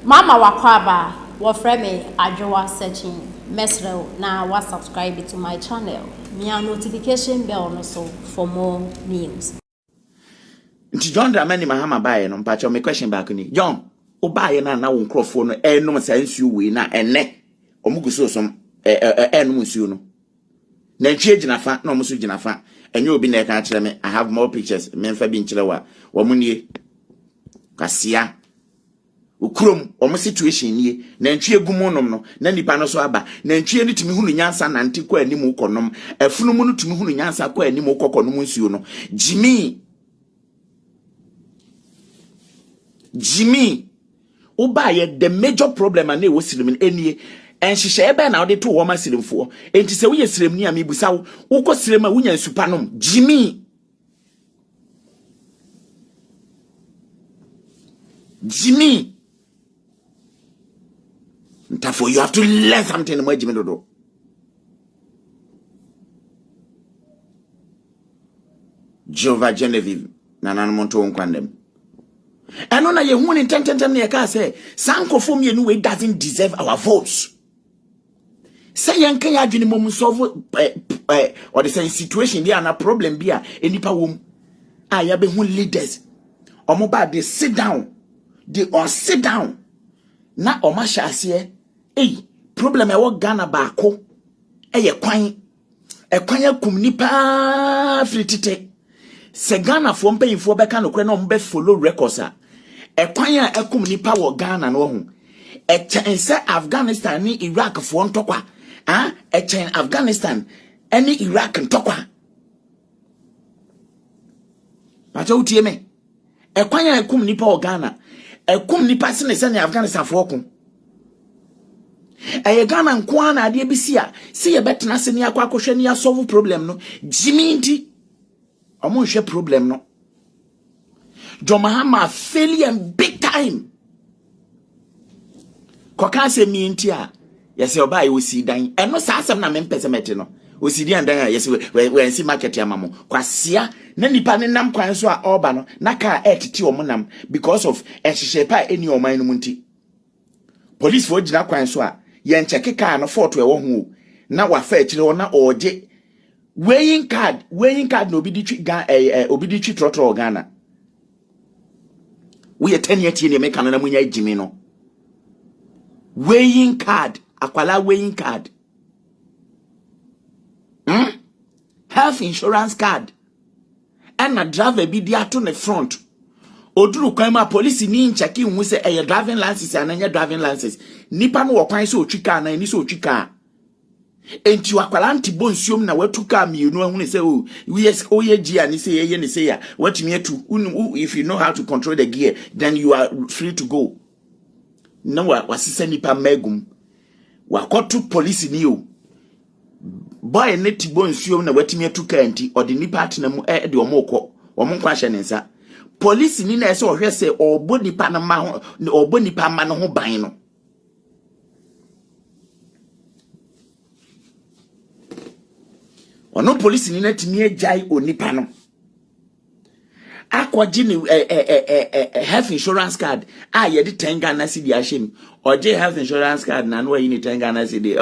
Mama Wakwaba, what frame Ajoa searching Mesro now was subscribe to my channel. Me a notification bell also for more news. John Dramani Mahama buy no mpacho me question back ni. John, o buy na wo nkrofo no no sansu we na ene. Omuguso som no nsuo no. Na ntwe gina fa na omuso gina fa. Enye obi na ka kire me I have more pictures. Me mfa bi nkire wa. Wo munie. Kasia ukrom omo situation nie na ntwe gumonom no na nipa no so aba na ntwe ni tumi hunu nyansa na nti kwa anim ukonom afunumu no tumi hunu nyansa kwa anim ukokonom nsuo no Jimmy ubaye the major problem na wo sirim enie enhihye ebe na ode to wo ma sirimfo enti se wo ye sirim ni amebusa wo ko sirim a wo nya nsupanom Jimmy therefore you have to learn something more Jimmy dodo Jova Genevieve na monto nkwandem eno na ye hu ni tententem na ye ka say sankofo mienu we doesn't deserve our votes say yanka ya adwene mom solve or the same situation there na problem bia enipa wom ya be hu leaders omo ba they sit down they all sit down na oma shase problem e wo Ghana baako ye kwan akum nipa fritite se Ghana fo mpanyimfo beka no kure na ombe follow records a kwan a akum nipa wo Ghana no ho chen Afghanistan ni Iraq fo ntokwa chen Afghanistan any Iraq ntokwa pacho utie me kwan a akum nipa wo Ghana akum nipa se ne Afghanistan fo okum Ghana nkwa na ade bisi a se ye betena se ne akwa akohwe ne solve problem no Jimmy ndi omo hwe problem no John Mahama failure big time koka se mi nti a yesi oba ye osi dan eno sa asem na mempese mete no osi dan dan a yesi we nsi market ya mamo kwasia na nipa ne nam kwan so a oba no na ka etiti omo nam because of ehihye pa eni oman no munti police fo gina kwan so a ye ncheke car no photo e wo ho na wa fa akire na oje weighing card no obi di twi trotro Ghana we 10 years ne make na munya Jimmy no weighing card akwala weighing card health insurance card and a driver bi di ato ne front oduru kwan ma police ni ncheki hu se driving license ananya driving license nipa no wo kwan se otwika na ni se otwika enti wakwala ntibo nsuom na watuka mienu ahune se yes oye gia ni se ye ni se ya watumi atu if you know how to control the gear then you are free to go no wasise nipa megum wakotu police ni o boy ne tibo nsuom na watumi atuka enti odi nipa atena mu de omokọ omonkwa hye ne nsa police ni na ese ohwe se obo nipa na ma ho obo nipa ma no ho ban no ono police ni natimi ejai onipa no akwaji ni health insurance card ye de 10 Ghana cedi ahim oje health insurance card na no yi ni 10 Ghana cedi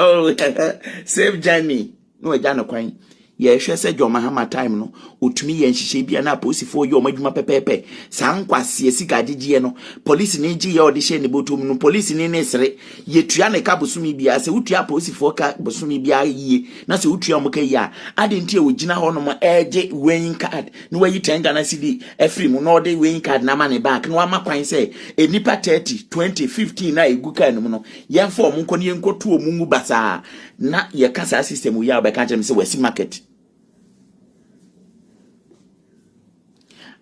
save journey no eja no kwan ye hwe se John Mahama time no otumi ye nhihye bia na posifo ye omadwuma pepepe sankwase sika agigye no police ni gi ye odihye ne botum no police ni ne sere ye tua ne ka bosumi bia se utua posifo ka bosumi bia yie na se utua mo ka yi a ade ntie ogina ho no mo eje weighing card no wayi 10 Ghana cedi efri mu no de weighing card na ma ne back no amakwan se enipa 30 20 15 na eguka no no ye mfa omo nko ne enkotu omungu basa na ye kasa system ya obeka nche se wasi market.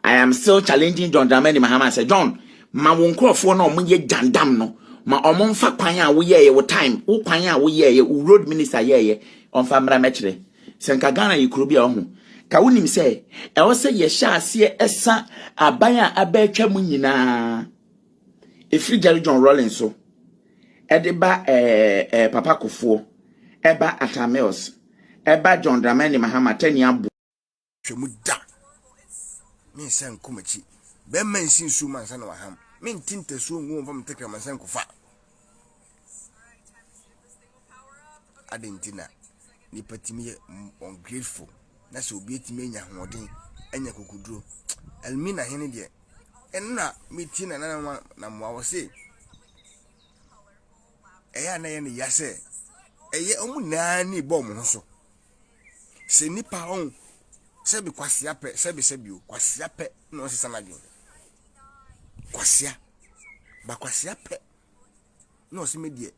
I am still challenging John Dramani Mahama. I say, John, ma wonko for no munye jandam no. Ma omonfa kwanya wo ye wo time. Wo kwanya wo ye wo road minister ye on famra mechre. Senka Ghana yikrobi a ho. Ka wonim se e wo se ye hya ase esa abaya abetwa mu nyina. Efri Jerry John Rollins so. E de ba Papa Kofo. E ba Atamels. E ba John Dramani Mahama tani abu. Hwemu da. Me sen kumachi. Be man sin su man san wa ham. men tinte so ngu from take man san kufa adentina ni patimi ungrateful na so obi etimi nya hoden anya kokuduro elmina hene de enna mitina na mo wo se eya na ye ne yase eye omu na ni bom ho so se nipa on se bi kwasia pe se bi o kwasia pe no se sanadwen kwasia ba kwasia pe no se medie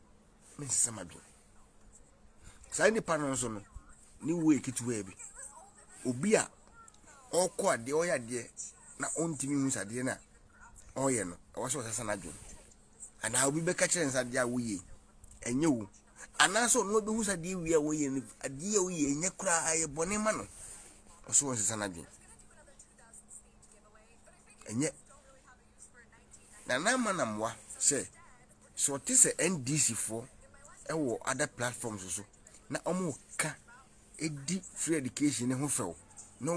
men se samadwen sai nipa no so no ni wo ekituwa bi obi a okọ ade oya de na ontimi hu sade na oye no wo se sanadwen ana obi be ka kire nsade a wo ye enye wo ana so no be hu sade wi a wo ye ade a wo ye enye kura aye bone ma no so won se sanadwen enye na manamwa say so this NDC for ewo other platforms so na omo ka edi free education ne ho few na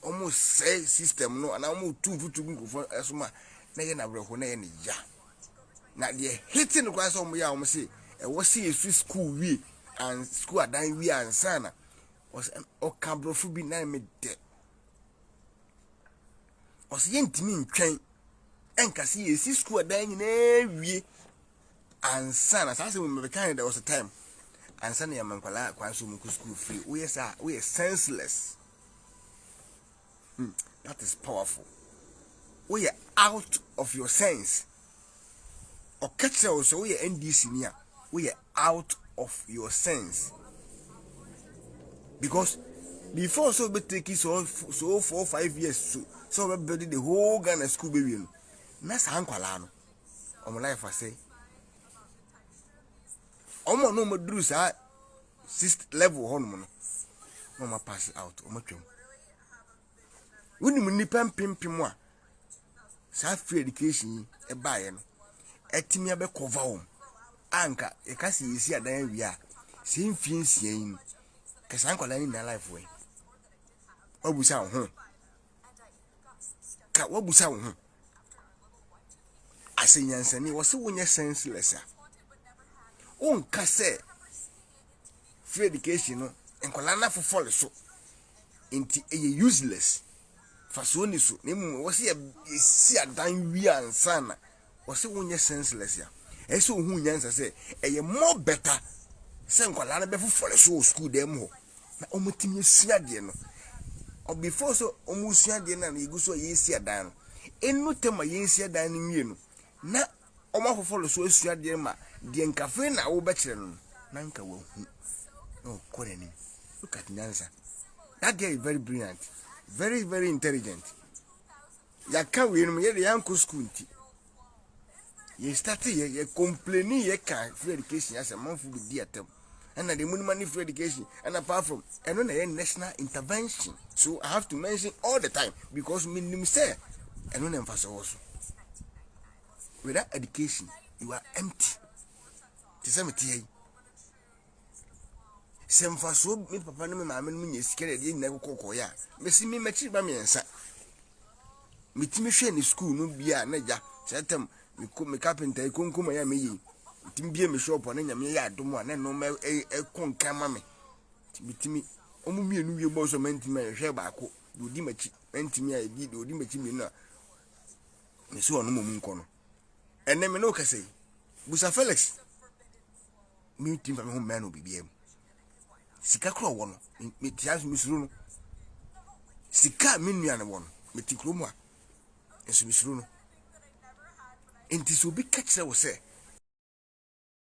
omo say system no na omo tufutu ngufo esoma na ye na breho na ye ne ya na de hitting no kwa so omo ya omo say ewo see yesu school wi and school adan wi ansana was okabrofu bi na me de was yentimi ntwen enkasi yesi school adan nyina wie ansana sasa we be kind there was a time ansana ya mankwala kwa so mu school free we are senseless. That is powerful. We are out of your sense. Or catch also we are NDC near. We are out of your sense. Because before so be take so 4 or 5 years so we build the whole Ghana school baby. Nasa hankwala no. Omo life I say. Omo no modru sa 6th level hono no. No ma pass out omo twem. Wuni mu nipa pimpim a sa free education e baaye no. Etimi abe cover home. Anka e ka se yesi adan wi a se mfie nsia yin. Ka san kwala ni na life we. Obusa ho. Ka wabusa ho. Asenyansani wo se wonye senseless a onka se free education no enkola na fofole so enti eye useless faso ni so nemu wo se esi adan wi ansana wo se wonye senseless ya ese ohun nyansa se eye more better se enkola na be fofole so school dem ho na omotimi esua de no o before so omusua de na egu so yesi adan no enu tema yesi adan no wie no na oma fofolo so esua de ma de nkafe na wo be kire no na nka wa hu no korani. Look at Nyansa. That guy is very brilliant, very very intelligent. Ya ka we no ye de yanko school nti ye start ye complaining ye ka free education as a month be di atem and the money free education and apart from and no na national intervention, so I have to mention all the time because minimum say and no emphasis also. Without education, you are empty. Tisameti. Semfaso me papa no me maame no nya sikere de nyina kokoko ya. Me si me machi ba me nsa. Mitimi hwe ni school no bia na ja. Setem me carpenter ikonkoma ya me yi. Mitimi bia me shop na nya me ya adom a na no me konkan ma me. Mitimi omu mienu wie bo so mentimi hwe baako. Odi machi mentimi a di odi machi me no. Me so ono momu nko no. Ene me no kase busa Felix mi tim fa me ho man obibiem sika kro wo no me tias mi suru no sika me nua ne wo no me tikro mu a enso mi suru no enti so bi ka kire wo se